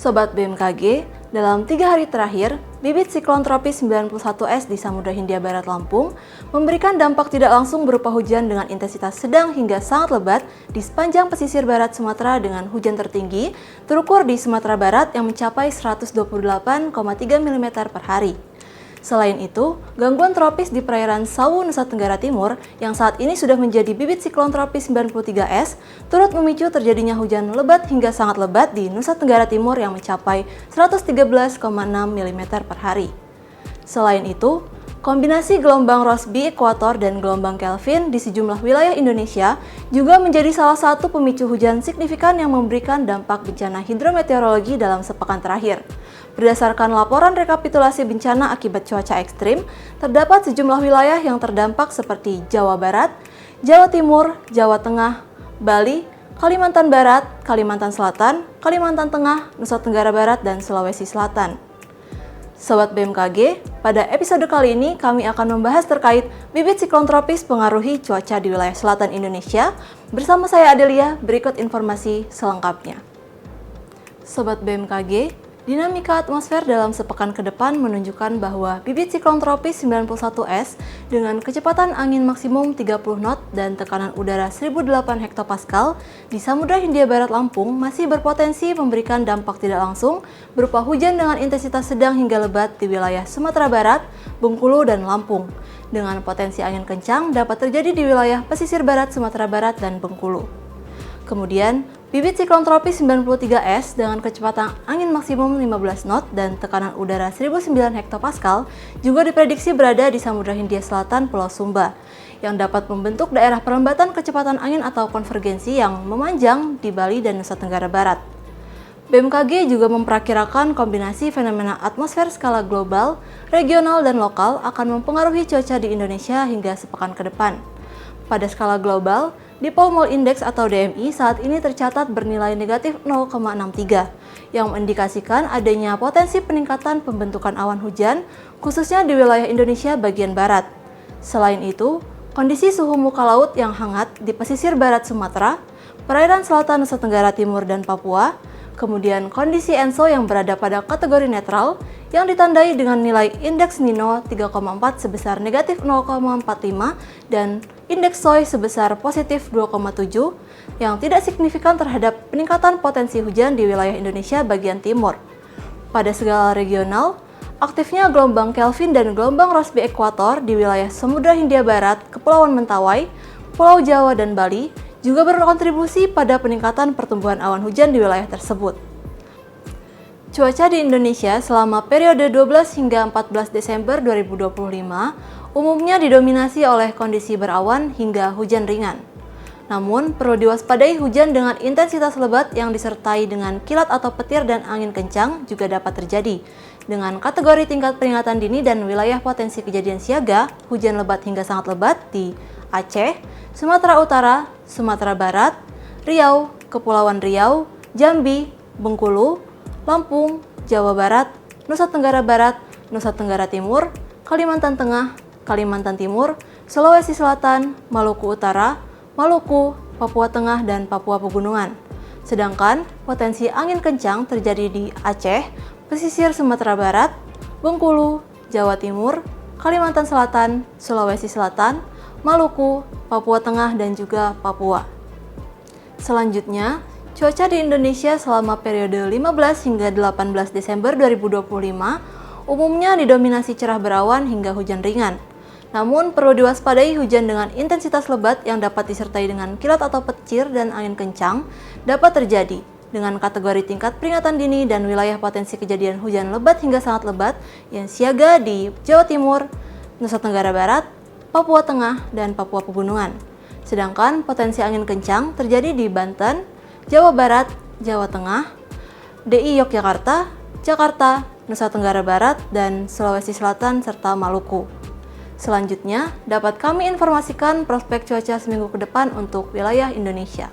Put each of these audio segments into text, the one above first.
Sobat BMKG, dalam 3 hari terakhir, bibit siklon tropis 91S di Samudra Hindia Barat Lampung memberikan dampak tidak langsung berupa hujan dengan intensitas sedang hingga sangat lebat di sepanjang pesisir barat Sumatera dengan hujan tertinggi terukur di Sumatera Barat yang mencapai 128,3 mm per hari. Selain itu, gangguan tropis di perairan Sawu, Nusa Tenggara Timur yang saat ini sudah menjadi bibit siklon tropis 93S turut memicu terjadinya hujan lebat hingga sangat lebat di Nusa Tenggara Timur yang mencapai 113,6 mm per hari. Selain itu, kombinasi gelombang Rossby ekuator dan gelombang Kelvin di sejumlah wilayah Indonesia juga menjadi salah satu pemicu hujan signifikan yang memberikan dampak bencana hidrometeorologi dalam sepekan terakhir. Berdasarkan laporan rekapitulasi bencana akibat cuaca ekstrim, terdapat sejumlah wilayah yang terdampak seperti Jawa Barat, Jawa Timur, Jawa Tengah, Bali, Kalimantan Barat, Kalimantan Selatan, Kalimantan Tengah, Nusa Tenggara Barat, dan Sulawesi Selatan. Sobat BMKG, pada episode kali ini kami akan membahas terkait bibit siklon tropis pengaruhi cuaca di wilayah selatan Indonesia. Bersama saya Adelia, berikut informasi selengkapnya. Sobat BMKG, dinamika atmosfer dalam sepekan ke depan menunjukkan bahwa bibit siklon tropis 91S dengan kecepatan angin maksimum 30 knot dan tekanan udara 1008 hektopascal di Samudra Hindia Barat Lampung masih berpotensi memberikan dampak tidak langsung berupa hujan dengan intensitas sedang hingga lebat di wilayah Sumatera Barat, Bengkulu, dan Lampung. Dengan potensi angin kencang dapat terjadi di wilayah pesisir barat Sumatera Barat dan Bengkulu. Kemudian, bibit siklon tropis 93S dengan kecepatan angin maksimum 15 knot dan tekanan udara 1009 hektopascal juga diprediksi berada di Samudra Hindia Selatan Pulau Sumba, yang dapat membentuk daerah perlambatan kecepatan angin atau konvergensi yang memanjang di Bali dan Nusa Tenggara Barat. BMKG juga memperkirakan kombinasi fenomena atmosfer skala global, regional, dan lokal akan mempengaruhi cuaca di Indonesia hingga sepekan ke depan. Pada skala global, Dipole Mole Index atau DMI saat ini tercatat bernilai negatif 0,63 yang mengindikasikan adanya potensi peningkatan pembentukan awan hujan khususnya di wilayah Indonesia bagian barat. Selain itu, kondisi suhu muka laut yang hangat di pesisir barat Sumatera, perairan selatan Nusa Tenggara Timur dan Papua, kemudian kondisi ENSO yang berada pada kategori netral yang ditandai dengan nilai indeks Nino 3,4 sebesar negatif 0,45 dan indeks SOI sebesar positif 2,7 yang tidak signifikan terhadap peningkatan potensi hujan di wilayah Indonesia bagian timur. Pada skala regional, aktifnya gelombang Kelvin dan gelombang Rossby ekuator di wilayah Samudra Hindia Barat, Kepulauan Mentawai, Pulau Jawa, dan Bali juga berkontribusi pada peningkatan pertumbuhan awan hujan di wilayah tersebut. Cuaca di Indonesia selama periode 12 hingga 14 Desember 2025 umumnya didominasi oleh kondisi berawan hingga hujan ringan. Namun, perlu diwaspadai hujan dengan intensitas lebat yang disertai dengan kilat atau petir dan angin kencang juga dapat terjadi. Dengan kategori tingkat peringatan dini dan wilayah potensi kejadian siaga, hujan lebat hingga sangat lebat di Aceh, Sumatera Utara, Sumatera Barat, Riau, Kepulauan Riau, Jambi, Bengkulu, Lampung, Jawa Barat, Nusa Tenggara Barat, Nusa Tenggara Timur, Kalimantan Tengah, Kalimantan Timur, Sulawesi Selatan, Maluku Utara, Maluku, Papua Tengah, dan Papua Pegunungan. Sedangkan potensi angin kencang terjadi di Aceh, pesisir Sumatera Barat, Bengkulu, Jawa Timur, Kalimantan Selatan, Sulawesi Selatan, Maluku, Papua Tengah, dan juga Papua. Selanjutnya, cuaca di Indonesia selama periode 15 hingga 18 Desember 2025 umumnya didominasi cerah berawan hingga hujan ringan. Namun, perlu diwaspadai hujan dengan intensitas lebat yang dapat disertai dengan kilat atau petir dan angin kencang dapat terjadi dengan kategori tingkat peringatan dini dan wilayah potensi kejadian hujan lebat hingga sangat lebat yang siaga di Jawa Timur, Nusa Tenggara Barat, Papua Tengah, dan Papua Pegunungan. Sedangkan potensi angin kencang terjadi di Banten, Jawa Barat, Jawa Tengah, DI Yogyakarta, Jakarta, Nusa Tenggara Barat, dan Sulawesi Selatan, serta Maluku. Selanjutnya, dapat kami informasikan prospek cuaca seminggu ke depan untuk wilayah Indonesia.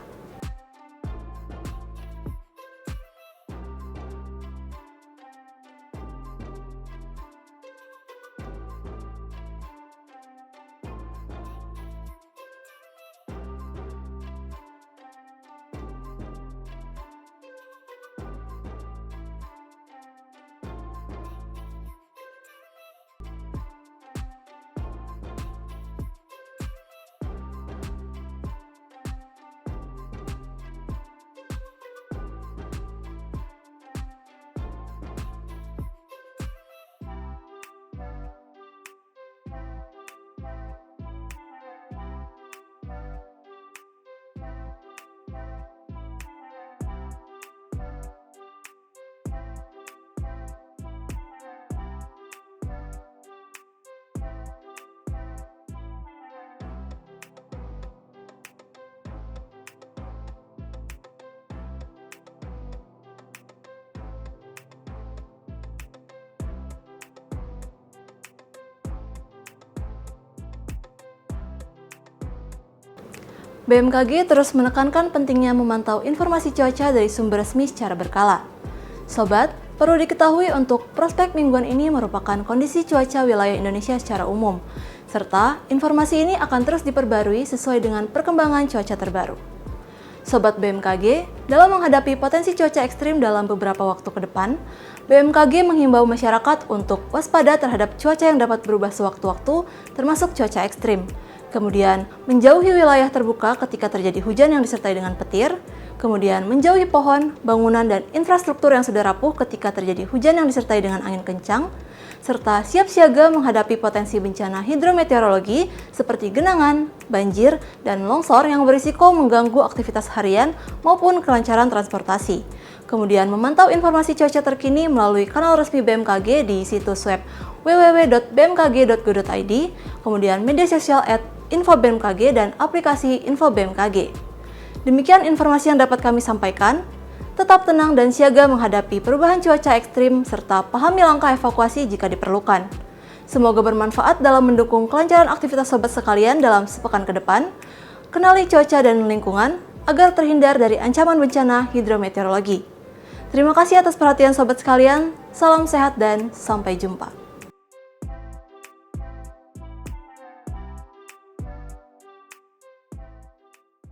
BMKG terus menekankan pentingnya memantau informasi cuaca dari sumber resmi secara berkala. Sobat, perlu diketahui untuk prospek mingguan ini merupakan kondisi cuaca wilayah Indonesia secara umum, serta informasi ini akan terus diperbarui sesuai dengan perkembangan cuaca terbaru. Sobat BMKG, dalam menghadapi potensi cuaca ekstrim dalam beberapa waktu ke depan, BMKG menghimbau masyarakat untuk waspada terhadap cuaca yang dapat berubah sewaktu-waktu, termasuk cuaca ekstrim. Kemudian, menjauhi wilayah terbuka ketika terjadi hujan yang disertai dengan petir. Kemudian, menjauhi pohon, bangunan, dan infrastruktur yang sudah rapuh ketika terjadi hujan yang disertai dengan angin kencang. Serta siap siaga menghadapi potensi bencana hidrometeorologi seperti genangan, banjir, dan longsor yang berisiko mengganggu aktivitas harian maupun kelancaran transportasi. Kemudian memantau informasi cuaca terkini melalui kanal resmi BMKG di situs web www.bmkg.go.id, kemudian media sosial @info-bmkg dan aplikasi Info BMKG. Demikian informasi yang dapat kami sampaikan. Tetap tenang dan siaga menghadapi perubahan cuaca ekstrim serta pahami langkah evakuasi jika diperlukan. Semoga bermanfaat dalam mendukung kelancaran aktivitas sobat sekalian dalam sepekan ke depan. Kenali cuaca dan lingkungan agar terhindar dari ancaman bencana hidrometeorologi. Terima kasih atas perhatian sobat sekalian. Salam sehat dan sampai jumpa.